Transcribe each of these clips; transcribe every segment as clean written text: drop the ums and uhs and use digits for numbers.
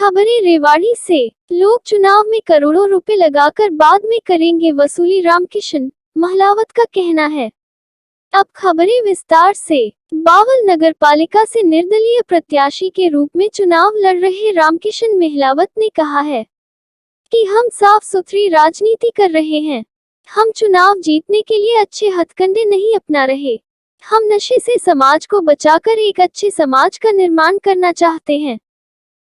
खबरें रेवाड़ी से। लोग चुनाव में करोड़ों रुपए लगाकर बाद में करेंगे वसूली, रामकिशन महलावत का कहना है। अब खबरें विस्तार से। बावल नगर पालिका से निर्दलीय प्रत्याशी के रूप में चुनाव लड़ रहे रामकिशन महलावत ने कहा है कि हम साफ सुथरी राजनीति कर रहे हैं। हम चुनाव जीतने के लिए अच्छे हथकंडे नहीं अपना रहे। हम नशे से समाज को बचाकर एक अच्छे समाज का निर्माण करना चाहते हैं,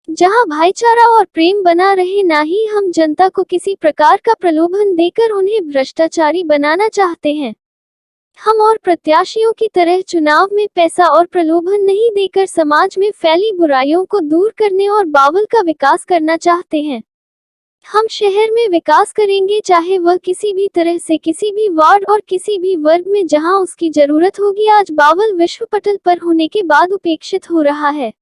जहां भाईचारा और प्रेम बना रहे, ना ही हम जनता को किसी प्रकार का प्रलोभन देकर उन्हें भ्रष्टाचारी बनाना चाहते हैं। हम और प्रत्याशियों की तरह चुनाव में पैसा और प्रलोभन नहीं देकर समाज में फैली बुराइयों को दूर करने और बावल का विकास करना चाहते हैं। हम शहर में विकास करेंगे, चाहे वह किसी भी तरह से, किसी भी वार्ड और किसी भी वर्ग में जहां उसकी जरूरत होगी। आज बावल विश्व पटल पर होने के बाद उपेक्षित हो रहा है।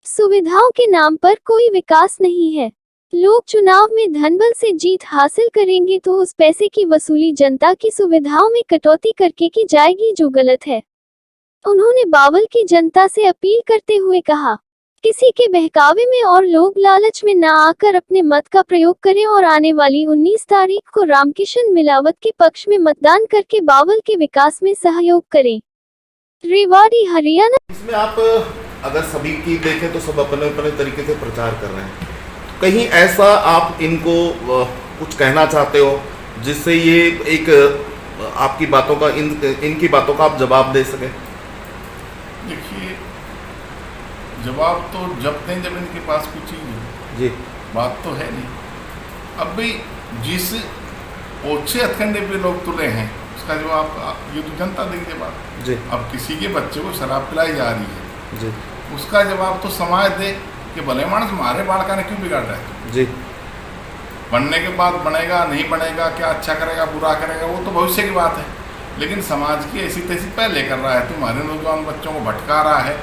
सुविधाओं के नाम पर कोई विकास नहीं है। लोग चुनाव में धनबल से जीत हासिल करेंगे तो उस पैसे की वसूली जनता की सुविधाओं में कटौती करके की जाएगी, जो गलत है। उन्होंने बावल की जनता से अपील करते हुए कहा, किसी के बहकावे में और लोग लालच में ना आकर अपने मत का प्रयोग करें और आने वाली 19 तारीख को रामकिशन मिलावत के पक्ष में मतदान करके बावल के विकास में सहयोग करें। रेवाड़ी, हरियाणा। इसमें आप अगर सभी की देखें तो सब अपने अपने तरीके से प्रचार कर रहे हैं। कहीं ऐसा आप इनको कुछ कहना चाहते हो जिससे ये एक आपकी बातों का इनकी बातों का आप जवाब दे सके? देखिए, जवाब तो जब दें जब इनके पास कुछ चीज़ हो। जी, बात तो है नहीं। अब भाई जिस ओछे हथकंडे पे लोग तुले हैं उसका जवाब ये तो जनता देगी जवाब। जी। अब किसी के बच्चे को शराब पिलाई जा रही है जी, उसका जवाब तो समाज दे कि भले मानस हमारे बालका ने क्यों बिगाड़ रहा है। जी। बनने के बाद बनेगा नहीं बनेगा, क्या अच्छा करेगा बुरा करेगा, वो तो भविष्य की बात है। लेकिन समाज की ऐसी तैसी पहले कर रहा है, तुम्हारे नौजवान बच्चों को भटका रहा है।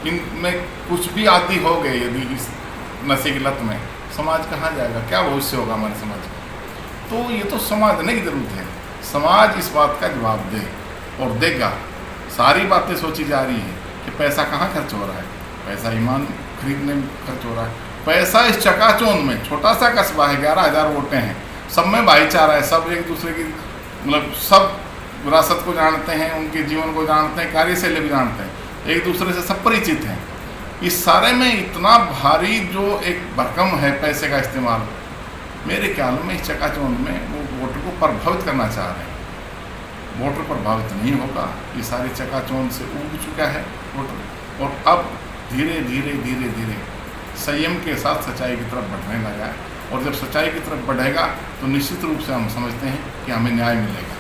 इनमें कुछ भी आदि हो गए यदि इस नशे की लत में, समाज कहाँ जाएगा, क्या भविष्य होगा हमारे समाज का। तो ये तो समझने की जरूरत है। समाज इस बात का जवाब दे और देगा। सारी बातें सोची जा रही है कि पैसा कहाँ खर्च हो रहा है। पैसा ईमान खरीदने में खर्च हो रहा है। पैसा इस चकाचौंध में, छोटा सा कस्बा है, 11,000 वोटें हैं, सब में भाईचारा है, सब एक दूसरे की मतलब सब विरासत को जानते हैं, उनके जीवन को जानते हैं, कार्यशैली भी जानते हैं, एक दूसरे से सब परिचित हैं। इस सारे में इतना भारी जो एक भरकम है पैसे का इस्तेमाल, मेरे ख्याल में इस चकाचौंध में वो वोटर को प्रभावित करना चाह रहे हैं। वोटर प्रभावित नहीं होगा, ये सारी चकाचौंध से उग चुका है वोटर, और अब धीरे धीरे धीरे धीरे संयम के साथ सच्चाई की तरफ बढ़ने लगा है। और जब सच्चाई की तरफ बढ़ेगा तो निश्चित रूप से हम समझते हैं कि हमें न्याय मिलेगा।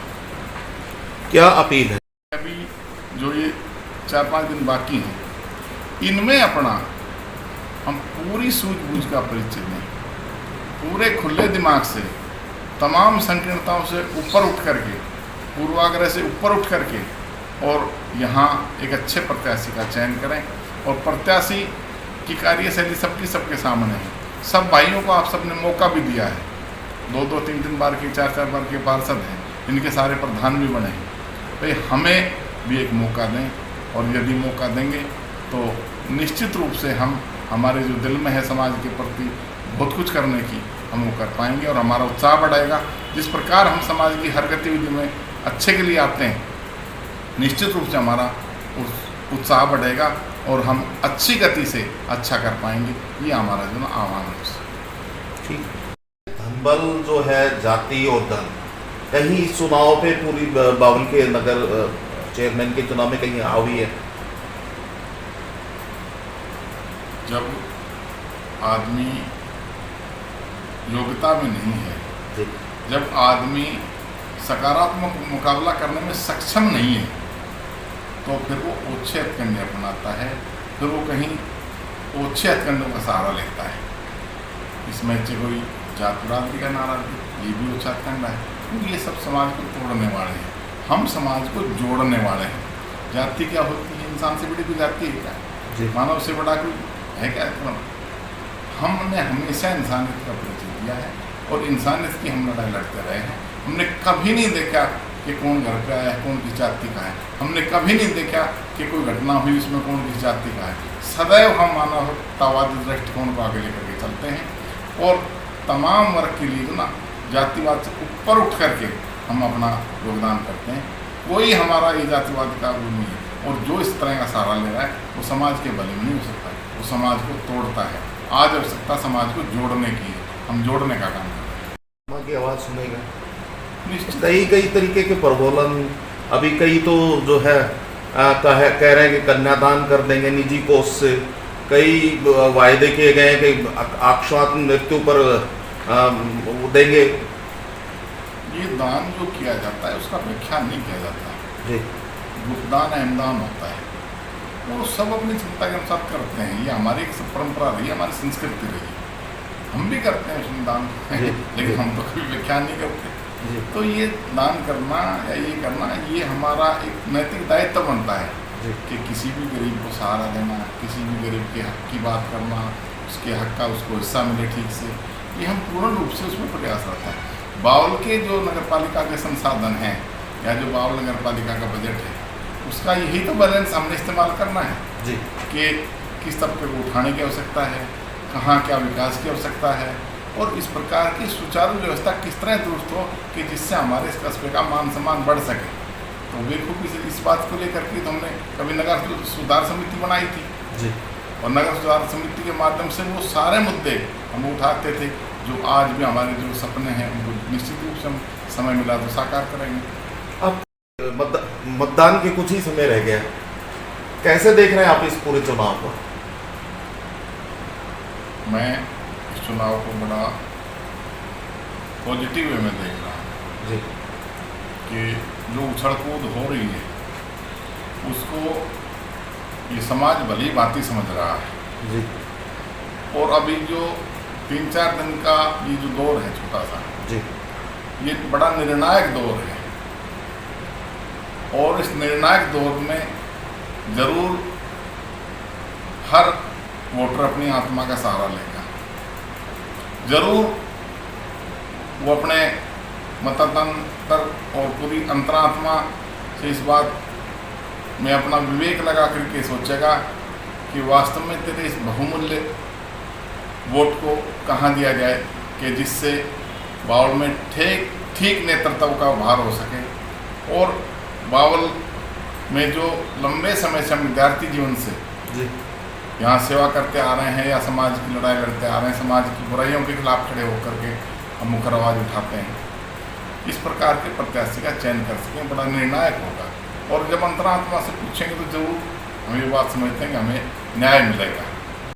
क्या अपील है? अभी जो ये 4-5 दिन बाकी हैं, इनमें अपना हम पूरी सूझबूझ का परिचय दें, पूरे खुले दिमाग से, तमाम संकीर्णताओं से ऊपर उठ करके, पूर्वाग्रह से ऊपर उठ करके, और यहाँ एक अच्छे प्रत्याशी का चयन करें। और प्रत्याशी की कार्यशैली सबकी सबके सामने है। सब भाइयों को आप सबने मौका भी दिया है, 2-2, 3-3 बार के, 4-4 बार के पार्षद हैं, इनके सारे प्रधान भी बने हैं। भाई हमें भी एक मौका दें, और यदि मौका देंगे तो निश्चित रूप से हम, हमारे जो दिल में है समाज के प्रति बहुत कुछ करने की, हम वो कर पाएंगे और हमारा उत्साह बढ़ेगा। जिस प्रकार हम समाज की हर गतिविधि में अच्छे के लिए आते हैं, निश्चित रूप से हमारा उत्साह बढ़ेगा और हम अच्छी गति से अच्छा कर पाएंगे। ये हमारा जो आह्वान है। ठीक। धनबल जो है, जाति और धन, कहीं इस चुनाव पे पूरी बावल के नगर चेयरमैन के चुनाव में कहीं हावी है? जब आदमी योग्यता में नहीं है, जब आदमी सकारात्मक मुकाबला करने में सक्षम नहीं है, तो फिर वो ओछे हथकंडे अपनाता है, फिर वो कहीं ओछे हथकंडों का सहारा लेता है। इसमें चाहे कोई जात बिरादरी का नारा दे, ये भी ओछा हथकंडा है, क्योंकि ये सब समाज को तोड़ने वाले हैं। हम समाज को जोड़ने वाले हैं। जाति क्या होती है? इंसान से बड़ी कोई जाति है क्या? मानव से बड़ा कोई है क्या? हमने हमेशा इंसानियत का परिचय दिया है और इंसानियत की हम लड़ाई लड़ते रहे हैं। हमने कभी नहीं देखा कि कौन घर पे आया है, कौन किस जाति का है। हमने कभी नहीं देखा कि कोई घटना हुई उसमें कौन किस जाति का है। सदैव हम मानवतावादी दृष्टिकोण को आगे लेकर के चलते हैं और तमाम वर्ग के लिए जो ना जातिवाद से ऊपर उठ करके हम अपना योगदान करते हैं। कोई हमारा ये जातिवाद का वो नहीं है, और जो इस तरह का सहारा ले रहा है वो समाज के भले में नहीं हो सकता, वो समाज को तोड़ता है। आज आवश्यकता समाज को जोड़ने की है, हम जोड़ने का काम कर रहे हैं। माँ की आवाज़ सुनेगा। निश्चित कई तरीके के प्रबोधन अभी कई तो जो है कह रहे हैं कि कन्यादान कर देंगे निजी कोष से, कई वायदे किए गए हैं कि अकस्मात मृत्यु पर वो देंगे। ये दान जो किया जाता है उसका व्याख्यान नहीं किया जाता जी। गुप्तदान अहमदान होता है, वो सब अपनी क्षमता के अनुसार करते हैं। ये हमारी एक परंपरा रही है, हमारी संस्कृति रही है, हम भी करते हैं उसमें दान लेकिन हम तो कभी व्याख्यान नहीं करते। तो ये दान करना या ये करना ये हमारा एक नैतिक दायित्व बनता है कि किसी भी गरीब को सहारा देना, किसी भी गरीब के हक की बात करना, उसके हक का उसको हिस्सा मिले ठीक से, ये हम पूर्ण रूप से उसमें प्रयास रहता है। बावल के जो नगर पालिका के संसाधन हैं या जो बावल नगर पालिका का बजट है उसका यही तो बैलेंस हमने इस्तेमाल करना है जी कि किस तबके को उठाने की आवश्यकता है, कहाँ क्या विकास की आवश्यकता है, और इस प्रकार की सुचारू व्यवस्था किस तरह दुरुस्त हो कि जिससे हमारे इस कस्बे का मान सम्मान बढ़ सके। तो बेखूबी इस बात को लेकर के तो हमने कभी नगर सुधार समिति बनाई थी जी, और नगर सुधार समिति के माध्यम से वो सारे मुद्दे हम उठाते थे जो आज भी हमारे जो सपने हैं उनको निश्चित रूप से हम समय मिला तो साकार करेंगे। अब मतदान के कुछ ही समय रह गया, कैसे देख रहे हैं आप इस पूरे चुनाव को? मैं इस चुनाव को बड़ा पॉजिटिव वे में देख रहा हूँ जी कि जो उछल कूद हो रही है उसको ये समाज भली भांति समझ रहा है जी और अभी जो 3-4 दिन का ये जो दौर है छोटा सा, जी ये बड़ा निर्णायक दौर है और इस निर्णायक दौर में जरूर हर वोटर अपनी आत्मा का सहारा लेगा, जरूर वो अपने मततंत्र और पूरी अंतरात्मा से इस बात में अपना विवेक लगा करके सोचेगा कि वास्तव में तेरे इस बहुमूल्य वोट को कहाँ दिया जाए कि जिससे बावल में ठीक नेतृत्व का उभार हो सके। और बावल में जो लंबे समय से हम विद्यार्थी जीवन से जी यहाँ सेवा करते आ रहे हैं या समाज की लड़ाई लड़ते आ रहे हैं, समाज की बुराइयों के खिलाफ खड़े होकर के हम मुखर आवाज़ उठाते हैं, इस प्रकार के प्रत्याशी का चयन कर सकें बड़ा निर्णायक होगा। और जब अंतरात्मा से पूछेंगे तो जरूर हम ये बात समझते हैं कि हमें न्याय मिलेगा।